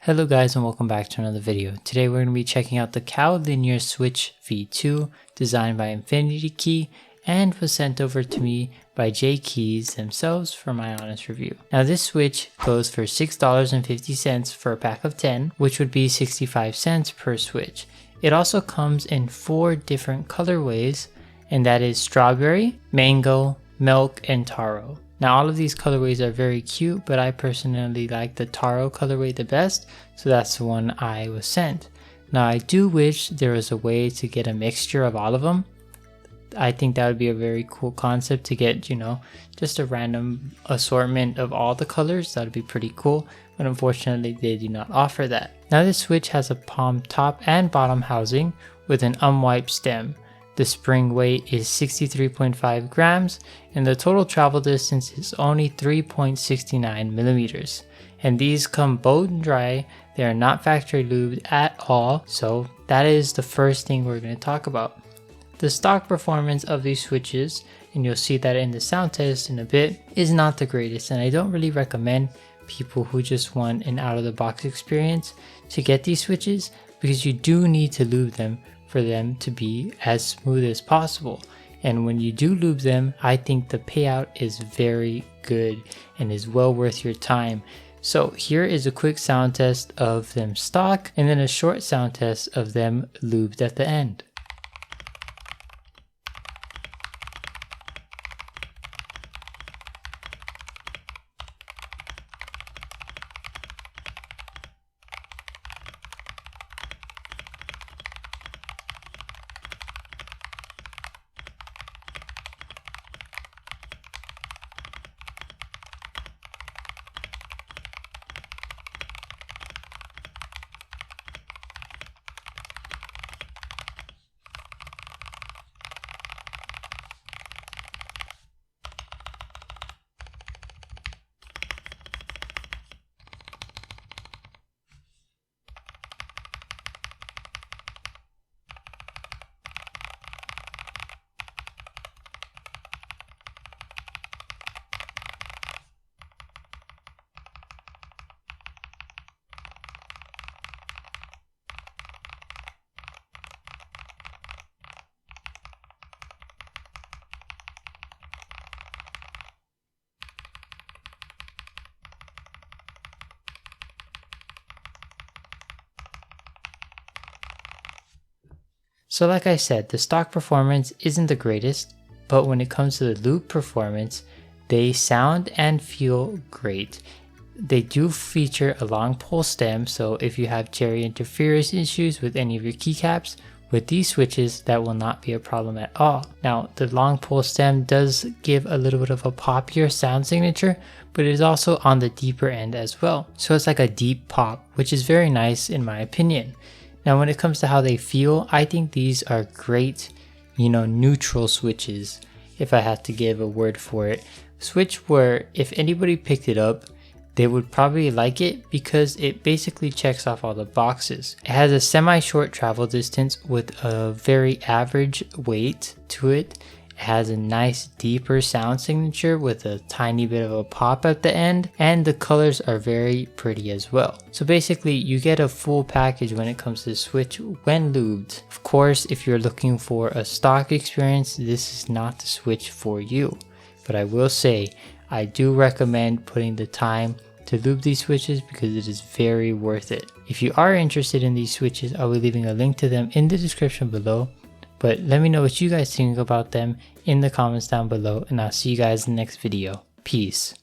Hello guys and welcome back to another video. Today we're going to be checking out the Kao Linear Switch V2 designed by Infinity Key and was sent over to me by J-Keys themselves for my honest review. Now this switch goes for $6.50 for a pack of 10, which would be 65 cents per switch. It also comes in 4 different colorways, and that is strawberry, mango, milk, and taro. Now all of these colorways are very cute, but I personally like the taro colorway the best, so that's the one I was sent. Now I do wish there was a way to get a mixture of all of them. I think that would be a very cool concept to get, just a random assortment of all the colors. That would be pretty cool, but unfortunately they do not offer that. Now this switch has a palm top and bottom housing with an unwiped stem. The spring weight is 63.5 grams and the total travel distance is only 3.69 millimeters. And these come bone dry, they are not factory lubed at all, so that is the first thing we're going to talk about. The stock performance of these switches, and you'll see that in the sound test in a bit, is not the greatest, and I don't really recommend people who just want an out of the box experience to get these switches, because you do need to lube them for them to be as smooth as possible. And when you do lube them, I think the payout is very good and is well worth your time. So here is a quick sound test of them stock and then a short sound test of them lubed at the end. So like I said, the stock performance isn't the greatest, but when it comes to the loop performance, they sound and feel great. They do feature a long pole stem, so if you have cherry interference issues with any of your keycaps, with these switches that will not be a problem at all. Now the long pole stem does give a little bit of a poppier sound signature, but it is also on the deeper end as well. So it's like a deep pop, which is very nice in my opinion. Now when it comes to how they feel, I think these are great, neutral switches, if I had to give a word for it. Switch where if anybody picked it up, they would probably like it because it basically checks off all the boxes. It has a semi-short travel distance with a very average weight to it. It has a nice deeper sound signature with a tiny bit of a pop at the end, and the colors are very pretty as well. So basically you get a full package when it comes to the switch when lubed. Of course, if you're looking for a stock experience, this is not the switch for you. But I will say, I do recommend putting the time to lube these switches because it is very worth it. If you are interested in these switches, I'll be leaving a link to them in the description below. But let me know what you guys think about them in the comments down below, and I'll see you guys in the next video. Peace.